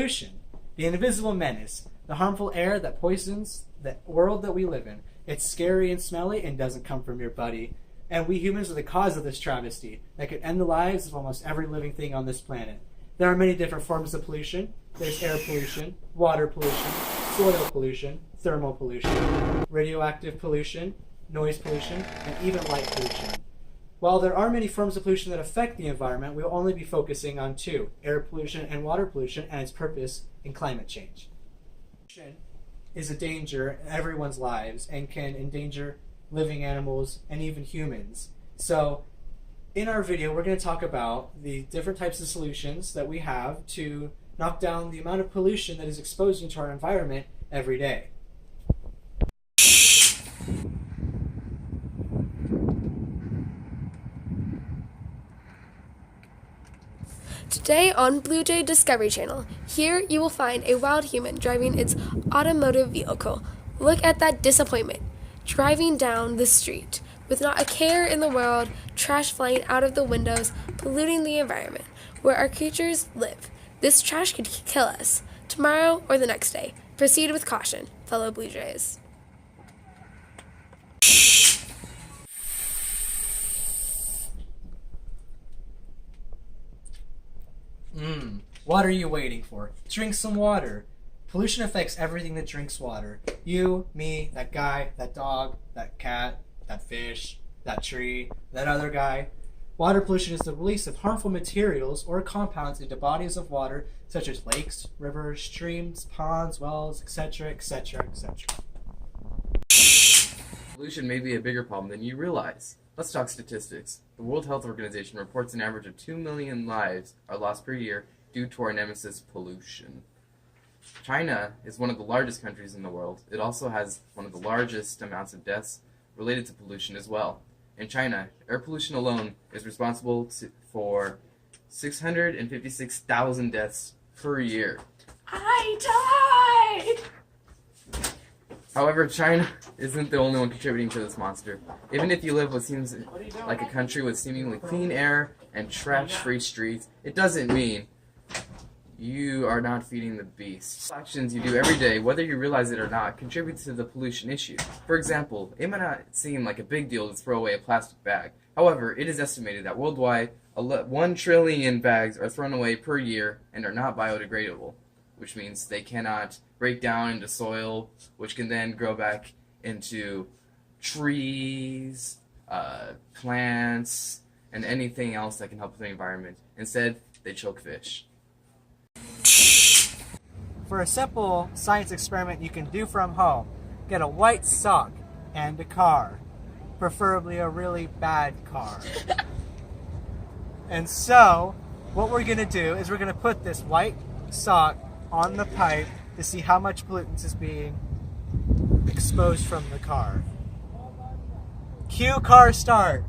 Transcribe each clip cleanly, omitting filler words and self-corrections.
pollution, the invisible menace, the harmful air that poisons the world that we live in. It's scary and smelly and doesn't come from your buddy. And we humans are the cause of this travesty that could end the lives of almost every living thing on this planet. There are many different forms of pollution. There's air pollution, water pollution, soil pollution, thermal pollution, radioactive pollution, noise pollution, and even light pollution. While there are many forms of pollution that affect the environment, we will only be focusing on two, air pollution and water pollution, and its purpose in climate change. Pollution is a danger in everyone's lives and can endanger living animals and even humans. So in our video, we're going to talk about the different types of solutions that we have to knock down the amount of pollution that is exposed into our environment every day. Today on Blue Jay Discovery Channel, here you will find a wild human driving its automotive vehicle. Look at that disappointment, driving down the street with not a care in the world, trash flying out of the windows, polluting the environment where our creatures live. This trash could kill us tomorrow or the next day. Proceed with caution, fellow Blue Jays. What are you waiting for? Drink some water. Pollution affects everything that drinks water. You, me, that guy, that dog, that cat, that fish, that tree, that other guy. Water pollution is the release of harmful materials or compounds into bodies of water such as lakes, rivers, streams, ponds, wells, etc., etc., etc. Pollution may be a bigger problem than you realize. Let's talk statistics. The World Health Organization reports an average of 2 million lives are lost per year due to our nemesis, pollution. China is one of the largest countries in the world. It also has one of the largest amounts of deaths related to pollution as well. In China, air pollution alone is responsible for 656,000 deaths per year. I died! However, China isn't the only one contributing to this monster. Even if you live what seems like a country with seemingly clean air and trash-free streets, it doesn't mean you are not feeding the beast. Actions you do every day, whether you realize it or not, contribute to the pollution issue. For example, it might not seem like a big deal to throw away a plastic bag. However, it is estimated that worldwide, 1 trillion bags are thrown away per year and are not biodegradable, which means they cannot break down into soil, which can then grow back into trees, plants, and anything else that can help with the environment. Instead, they choke fish. For a simple science experiment you can do from home, get a white sock and a car, preferably a really bad car. And so, what we're going to do is we're going to put this white sock on the pipe to see how much pollutants is being exposed from the car. Cue car start.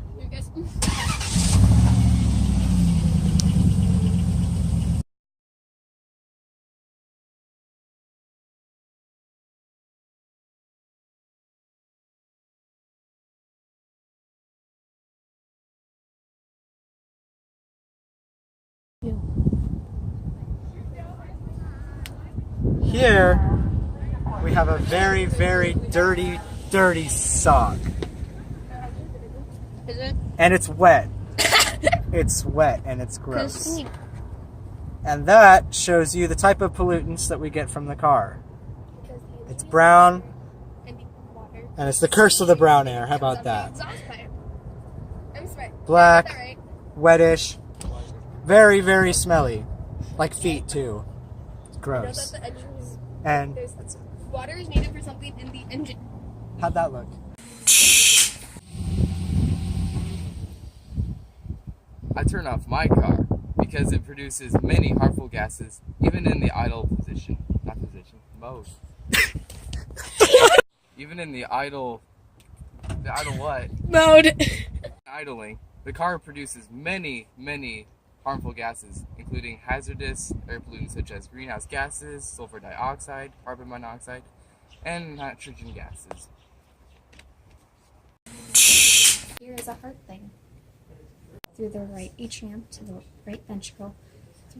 Here we have a very, very dirty sock. Is it? And it's wet. It's wet and it's gross. And that shows you the type of pollutants that we get from the car. It's brown, and it's the curse of the brown air. How about that? Black, wettish, very, very smelly. Like feet too. It's gross. And water is needed for something in the engine. How'd that look? I turn off my car because it produces many harmful gases, even in the idle position. Not position, mode. Even in the idle what? Mode. Idling, the car produces many harmful gases, including hazardous air pollutants such as greenhouse gases, sulfur dioxide, carbon monoxide, and nitrogen gases. Here is a heart thing. Through the right atrium to the right ventricle,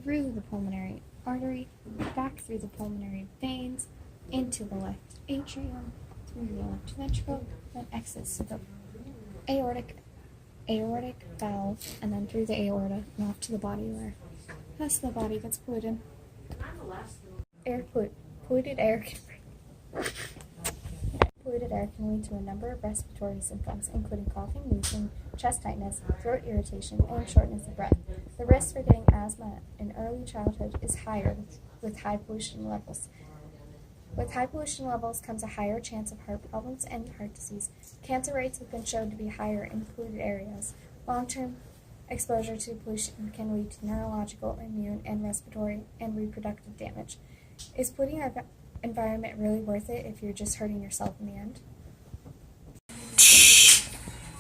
through the pulmonary artery, back through the pulmonary veins, into the left atrium, through the left ventricle, then exits to the aortic valve, and then through the aorta and off to the body where the rest of the body gets polluted. Polluted air can lead to a number of respiratory symptoms, including coughing, wheezing, chest tightness, throat irritation, and shortness of breath. The risk for getting asthma in early childhood is higher with high pollution levels. With high pollution levels comes a higher chance of heart problems and heart disease. Cancer rates have been shown to be higher in polluted areas. Long-term exposure to pollution can lead to neurological, immune, and respiratory and reproductive damage. Is polluting our environment really worth it if you're just hurting yourself in the end?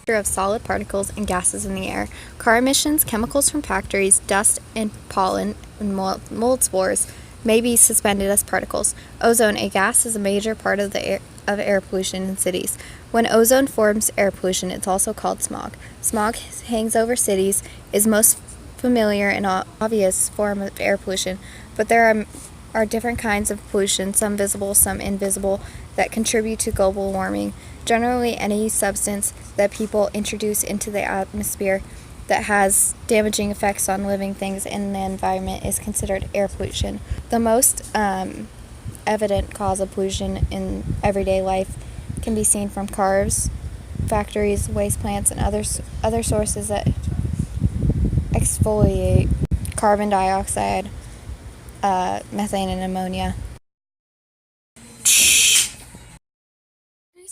Of solid particles and gases in the air, car emissions, chemicals from factories, dust and pollen, and mold spores may be suspended as particles. Ozone, a gas, is a major part of the air pollution in cities. When ozone forms air pollution, it's also called smog. Smog hangs over cities, is most familiar and obvious form of air pollution, but there are different kinds of pollution, some visible, some invisible, that contribute to global warming. Generally, any substance that people introduce into the atmosphere that has damaging effects on living things in the environment is considered air pollution. The most evident cause of pollution in everyday life can be seen from cars, factories, waste plants, and other sources that exfoliate carbon dioxide, methane, and ammonia.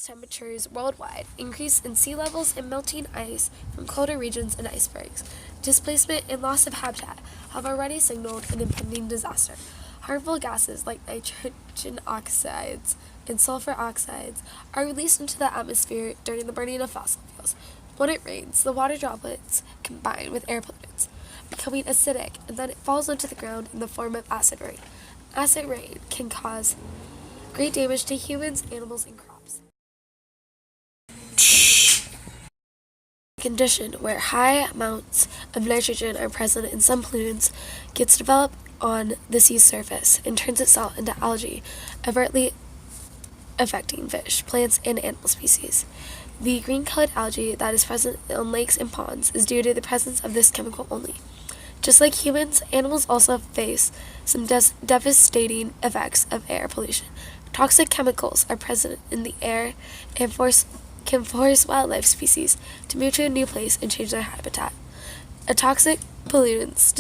Temperatures worldwide, increase in sea levels and melting ice from colder regions and icebergs, displacement and loss of habitat have already signaled an impending disaster. Harmful gases like nitrogen oxides and sulfur oxides are released into the atmosphere during the burning of fossil fuels. When it rains, the water droplets combine with air pollutants, becoming acidic, and then it falls into the ground in the form of acid rain. Acid rain can cause great damage to humans, animals, and crops. Condition where high amounts of nitrogen are present in some pollutants gets developed on the sea's surface and turns itself into algae, overtly affecting fish, plants, and animal species. The green-colored algae that is present on lakes and ponds is due to the presence of this chemical only. Just like humans, animals also face some devastating effects of air pollution. Toxic chemicals are present in the air and can force wildlife species to move to a new place and change their habitat. A toxic pollutants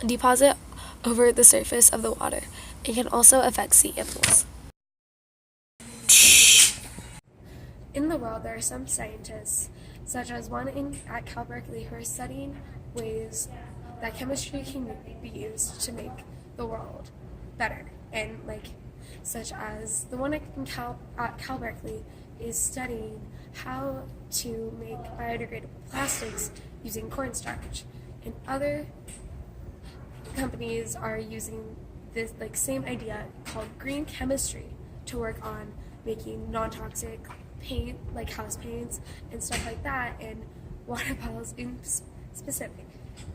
deposit over the surface of the water and can also affect sea animals. In the world, there are some scientists, such as one at Cal Berkeley, who are studying ways that chemistry can be used to make the world better. And such as the one at Cal Berkeley is studying how to make biodegradable plastics using cornstarch, and other companies are using this same idea called green chemistry to work on making non-toxic paint, like house paints and stuff like that, and water bottles in specific.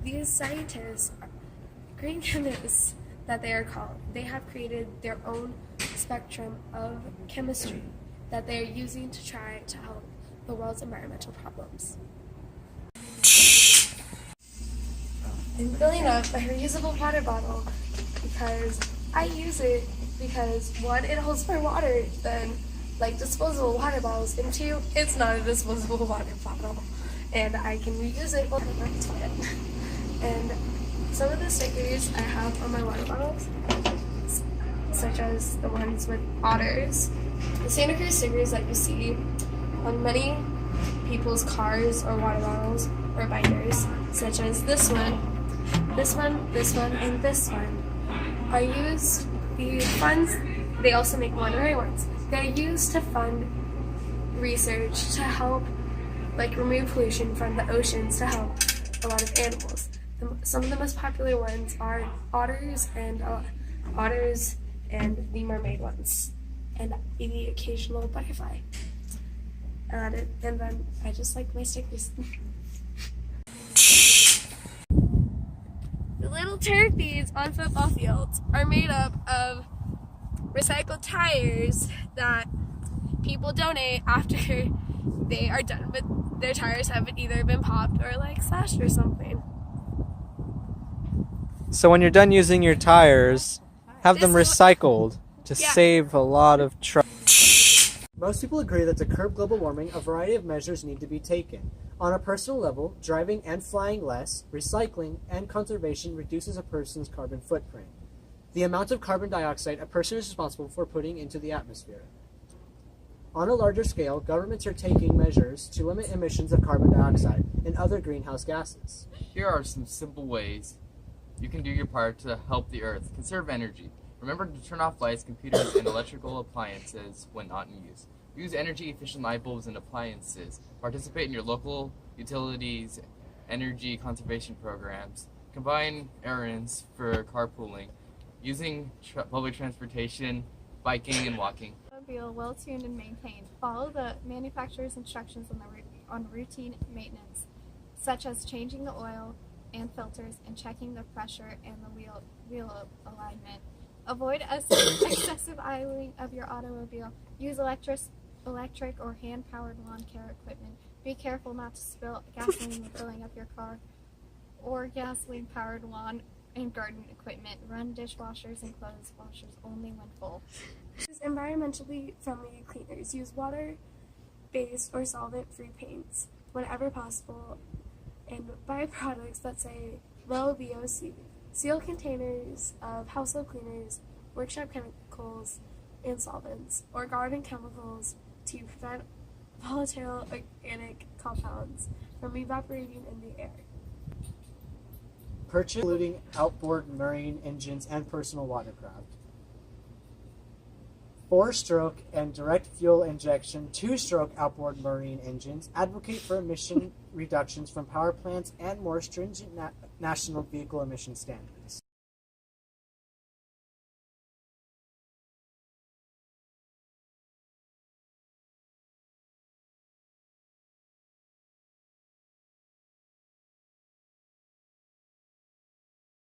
These scientists, green chemists that they are called, they have created their own spectrum of chemistry that they are using to try to help the world's environmental problems. I'm filling up a reusable water bottle because I use it because one, it holds more water than disposable water bottles, and two, it's not a disposable water bottle and I can reuse it while I empty it. And some of the stickers I have on my water bottles, such as the ones with otters, the Santa Cruz stickers that you see on many people's cars or water bottles or binders, such as this one, and this one, are used. The funds, they also make monetary ones. They're used to fund research to help remove pollution from the oceans to help a lot of animals. Some of the most popular ones are otters and the mermaid ones, and the occasional butterfly. And then I just like my stickers. The little turkeys on football fields are made up of recycled tires that people donate after they are done with their tires have either been popped or like slashed or something. So when you're done using your tires, have them This is- recycled to Yeah. save a lot of trouble. Most people agree that to curb global warming, a variety of measures need to be taken. On a personal level, driving and flying less, recycling, and conservation reduces a person's carbon footprint. The amount of carbon dioxide a person is responsible for putting into the atmosphere. On a larger scale, governments are taking measures to limit emissions of carbon dioxide and other greenhouse gases. Here are some simple ways you can do your part to help the earth. Conserve energy. Remember to turn off lights, computers, and electrical appliances when not in use. Use energy-efficient light bulbs and appliances. Participate in your local utilities energy conservation programs. Combine errands for carpooling. Using public transportation, biking, and walking. Automobile well tuned and maintained. Follow the manufacturer's instructions on routine maintenance, such as changing the oil and filters and checking the pressure and the wheel alignment. Avoid excessive idling of your automobile. Use electric or hand-powered lawn care equipment. Be careful not to spill gasoline when filling up your car or gasoline-powered lawn and garden equipment. Run dishwashers and clothes washers only when full. Use environmentally friendly cleaners. Use water-based or solvent-free paints whenever possible, and buy products that say low VOC. Seal containers of household cleaners, workshop chemicals, and solvents, or garden chemicals to prevent volatile organic compounds from evaporating in the air. Purchase including outboard marine engines and personal watercraft. 4-stroke and direct fuel injection 2-stroke outboard marine engines. Advocate for emission reductions from power plants and more stringent national vehicle emission standards.